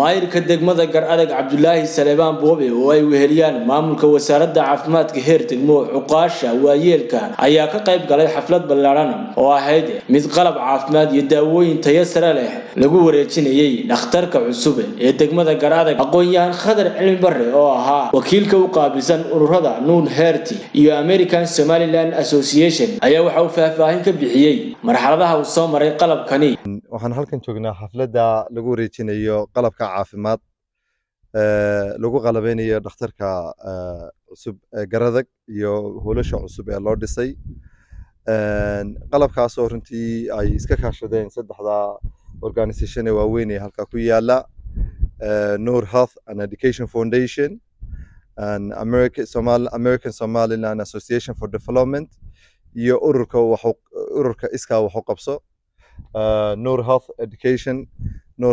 maayirka degmada Gar-adag Cabdullaahi Saleebaan Boobe oo ay weheliyaan maamulka wasaaradda caafimaadka heer degmo Cuqaasha waayeelka ayaa ka qayb galay xaflad ballaaran oo ahayd mid qalab caafimaad iyo daawooyin tayo sare leh lagu wareejinayay dhakhtarka cusub ee degmada Gar-adag aqoon-yahan Khadar Cilmi Barre oo ahaa wakiilka u qaabilsan ururada Nuun Heerti iyo American Somaliland Association ayaa waxa uu faahfaahin ka bixiyay marxaladaha uu soo maray qalabkani. waxaan halkan joognaa xafladda lagu wareejinayo qalabka caafimaad lagu qalabeynayo dhakhtarka cusub ee Gar-adag iyo hoolasha cusub ee loo dhisay qalabkaas oo runtii ay iska kaashadeen saddexda organization ee waaweyn ee halka ku yaala Noor Health and Education Foundation and American Somaliland Association for Development iyo ururka iskaa wax u qabso Noor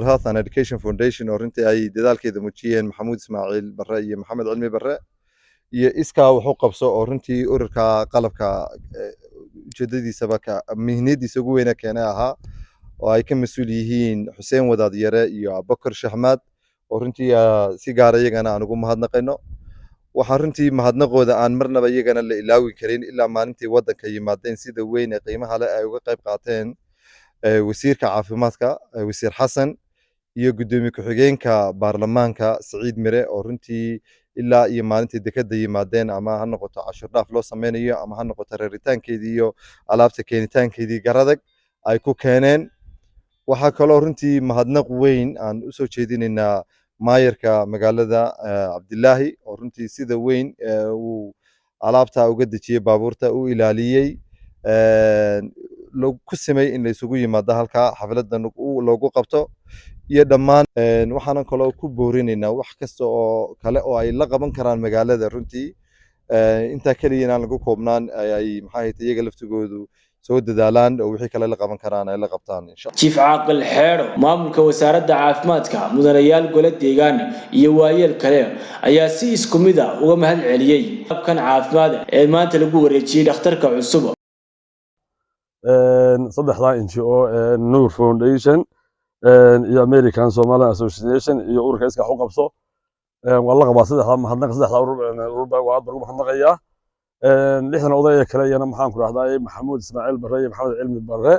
Health and Education Foundation oo runtii ay dadaalkeeda muujiyeen Maxamuud Ismaaciil Barre iyo Maxamed Cilmi Barre iyo iskaa wax u qabso oo runtii ururka qalabka ujeedadiisaba mihnadiisa ugu weyn keenay ahaa oo ay ka mas'uul yihiin Xuseen Wadaad Yare iyo Abubakar Shahmad oo runtii si gaar ah iyagana aan ugu mahadnaqayno waxaan runtii mahadnaqooda aan marnaba iyagana la ilaawi karin ilaa maalintii waddanka yimaadeen sida weyn ee qiimaha leh ay uga qayb qaateen wasiirka caafimaadka wasiir Xasan iyo gudoomiye ku-xigeenka baarlamaanka Saciid Mire oo runtii ilaa iyo maalintii dekada yimaadeen ama ha noqoto cashir dhaaf loo sameynayo ama ha noqoto reeritaankeedii iyo alaabta keenitaankeedii Gar-adag ay ku keeneen waxa kale oo runtii mahadnaq weyn aan u soo jeedinaynaa maayirka magaalada Cabdullaahi oo runtii sida weyn uu alaabta uga dejiyay baabuurta u ilaaliyay ku samay in la isugu yimaado halka xafladan loogu qabto iyo dhammaan waxaan kaloo ku boorinaynaa wax kasta oo kale oo ay la qaban karaan magaalada runtii inta kaliya inaan lagu koobnaan ay maxay tahay iyaga laftigoodu soo dadaalaan oo wixii kale la qaban karaan ay la qabtaan insha Allah. Chief Caaqil Xeero maamulka wasaaradda caafimaadka mudanayaal gole deegaan iyo waayeel kale ayaa si isku mid ah uga mahad celiyay qalabkan caafimaad ee maanta lagu wareejiyay dhakhtarka cusub saddexda NGO Noor Foundation iyo American Somaliland Association iyo ururka iska xog qabso waa la qabaa saddexda urur waa aad ugu mahadnaqaya lixdan oday kale iyana maxaan ku raahdaa Maxamuud Ismaaciil Barre iyo Maxamed Cilmi Barre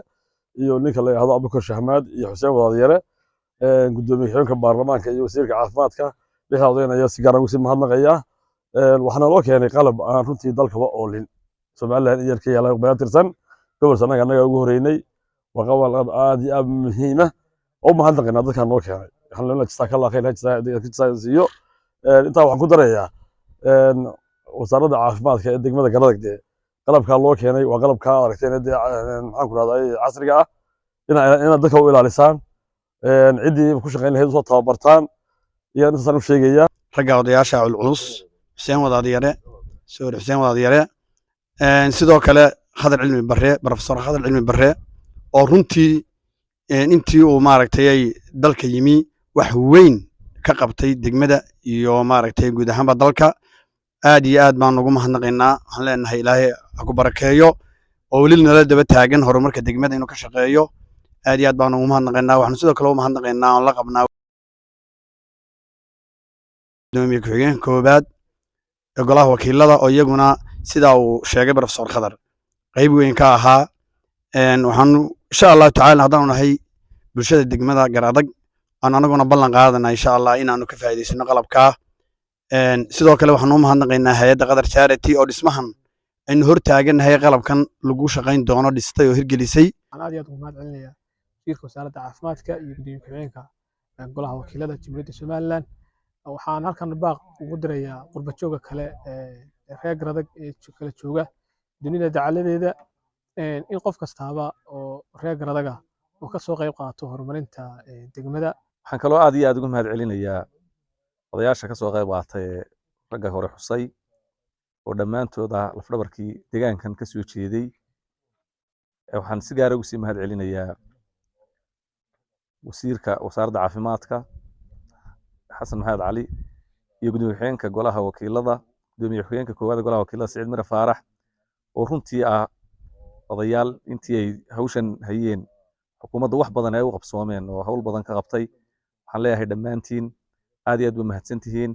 iyo ninka la yiraahdo Abubakar Shahmad iyo Xuseen Wadaad Yare gudoomiye ku-xigeenka baarlamaanka iyo wasiirka caafimaadka lixda oday ayaa si gaar ah ugu mahadnaqaya waxaana loo keenay qalab aan runtii dalkaba oolin Somaliland iyo ka yaala baytirsan gobol sanaga anaga ugu horeynay waa qalab aad iyo aad muhiim ah oo mahadnaqina dadkan loo keenay waxaan leeyahay jazakallahu khayr iyo inta waxaan ku darayaa wasaaradda caafimaadka ee degmada Gar-adag qalabka loo keenay waa qalabka aragteen maxaan ku raahdaa casriga ah in dadka u ilaalisaan cidii ku shaqeyn lahayd soo tababartaan iyo inta u sheegaya ragga odayaasha culus Xuseen Wadaad Yare sidoo kale Khadar Cilmi Barre Professor Khadar Cilmi Barre oo runtii intii uu maaragtay dalka yimi wax weyn ka qabtay degmada iyo maaragtay guud ahaanba dalka aad iyo aad baan ugu mahadnaqaynaa waxaan leenahay Ilaahay ha ku barakeeyo oo weli nala daba taagan horumarka degmada inuu ka shaqeeyo aad iyo aad baan ugu mahadnaqaynaa waxaan sidoo kale u mahadnaqaynaa oo la qabnaa gudoomiye ku-xigeenka koobaad ee golaha wakiilada oo iyaguna sida uu sheegay Professor Khadar qayb weyn ka ahaa waxaan insha Allah tacaala hadaan nahay bulshada degmada Gar-adag aan anaguna ballan qaadana insha Allah inaanu ka faa'iideysano qalabka sidoo kale waxaan u mahadnaqaynaa hay'adda Qadar Charity oo dhismahan in hor taaganahay qalabkan lagu shaqeyn doono dhistay oo hirgelisay aad iyo aad ugu mahad celinayaa wasiirka wasaaradda caafimaadka iyo gudoomiye ku-xigeenka golaha wakiilada Jamhuuriyadda Somaliland waxaan halkan baaq ugu dirayaa qurbajooga kale reer Gar-adag ee kala jooga dunida dacaladeeda in qof kastaaba oo reer Gar-adag ah oo ka soo qayb qaato horumarinta degmada waxaan kaloo aad iyo aad ugu mahad celinayaa odayaasha ka soo qayb qaatay ragga hore xusay oo dhammaantooda lafdhabarkii deegaankan ka soo jeeday waxaan si gaar ah ugu sii mahad celinayaa wasiirka wasaaradda caafimaadka Xasan Maxamed Cali iyo gudoomiye ku-xigeenka golaha wakiilada gudoomiye ku-xigeenka koowaad golaha wakiilada Saciid Mire Faarax oo runtii ah odayaal intii ay hawshan hayeen xukuumadda wax badan ay u qabsoomeen oo hawl badan ka qabtay waxaan leeyahay dhammaantiin aad iyo aad ba mahadsantihiin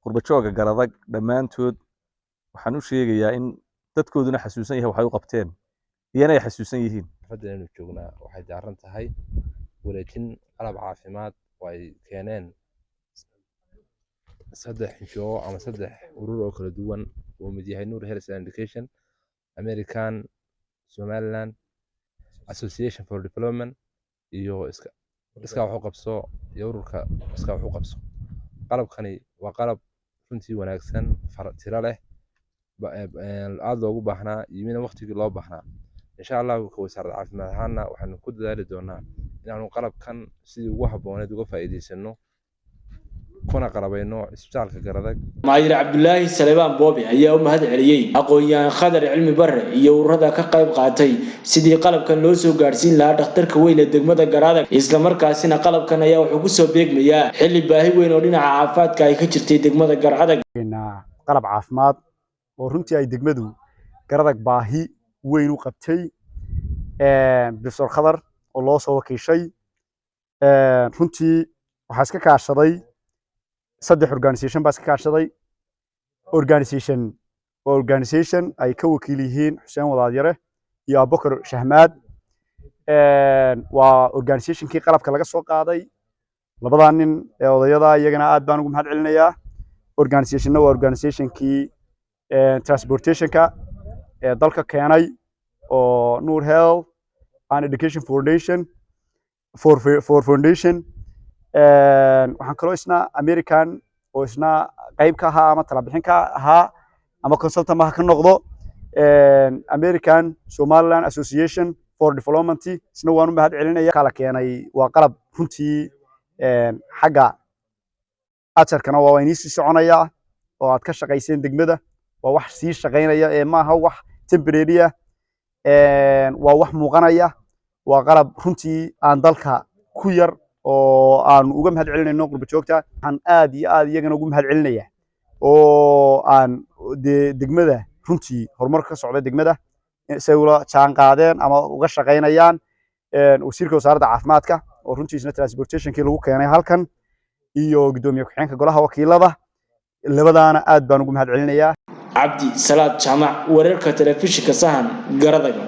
qurbajooga garadag dhammaantood waxaan u sheegayaa in dadkooduna xasuusan yahay waxay u qabteen iyana ay xasuusan yihiin xafladda inuu joognaa waxay daaran tahay wareejin qalab caafimaad oo ay keeneen 3 xisho ama 3 urur oo kala duwan oo mid yahay Noor Health and Education, American Somaliland Association for Development iyo iska wax u qabso iyo ururka iska wax u qabso. qalabkani waa qalab runtii wanaagsan tiro leh aad loogu baahnaa yimina waqtigii loo baahnaa. insha Allah ka wasaaradda caafimaad ahaana waxaanu ku dadaali doonaa inaanu qalabkan sidii ugu habbooneed uga faa'iideysano kuna qalabayno isbitaalka garadag. Maayir Cabdullaahi Saleebaan Boobe ayaa u mahad celiyay aqoon-yahan Khadar Cilmi Barre iyo ururada ka qayb qaatay sidii qalabkan loo soo gaarsiin lahaa dhakhtarka weyn ee degmada Garadag isla markaasina qalabkan ayaa wuxuu ku soo beegmayaa xilli baahi weyn oo dhinaca caafimaadka ay ka jirtay degmada Garadag. qalab caafimaad oo runtii ay degmadu Garadag baahi weyn u qabtay Professor Khadar oo loo soo wakiishay runtii waxa iska kaashaday 3 organization baa iska kaashaday organization ay ka wakiil yihiin Xuseen Wadaadyare iyo Abubakar Shahmaad waa organizationkii qalabka laga soo qaaday labadan nin ee odayada iyagana aad baan ugu mahad celinayaa organizationna waa organizationkii transportationka ee dalka keenay oo Noor Health and Education Foundation for Foundation waxaan kaloo isna American oo isna qayb ka ahaa ama tala bixin ka ahaa ama consultant ma ka noqdo American Somaliland Association for Development isna waan u mahad celinayaa kala keenay waa qalab runtii xagga ajarkana waa inii sii soconaya oo aad ka shaqayseen degmada waa wax sii shaqaynaya ee maaha wax temporary ah waa wax muuqanaya waa qalab runtii aan dalka ku yar oo aan uga mahad celinayno qurbajoogta waxaan aad iyo aad iyagana ugu mahad celinayaa oo aan degmada runtii horumar ka socda degmada say ula jaan qaadeen ama uga shaqaynayaan wasiirka wasaaradda caafimaadka oo runtii isna transportationkii lagu keenay halkan iyo gudoomiye ku-xigeenka golaha wakiilada labadaana aad baan ugu mahad celinayaa. Cabdi Salaad Jaamac wararka telefishinka Sahan Garadag.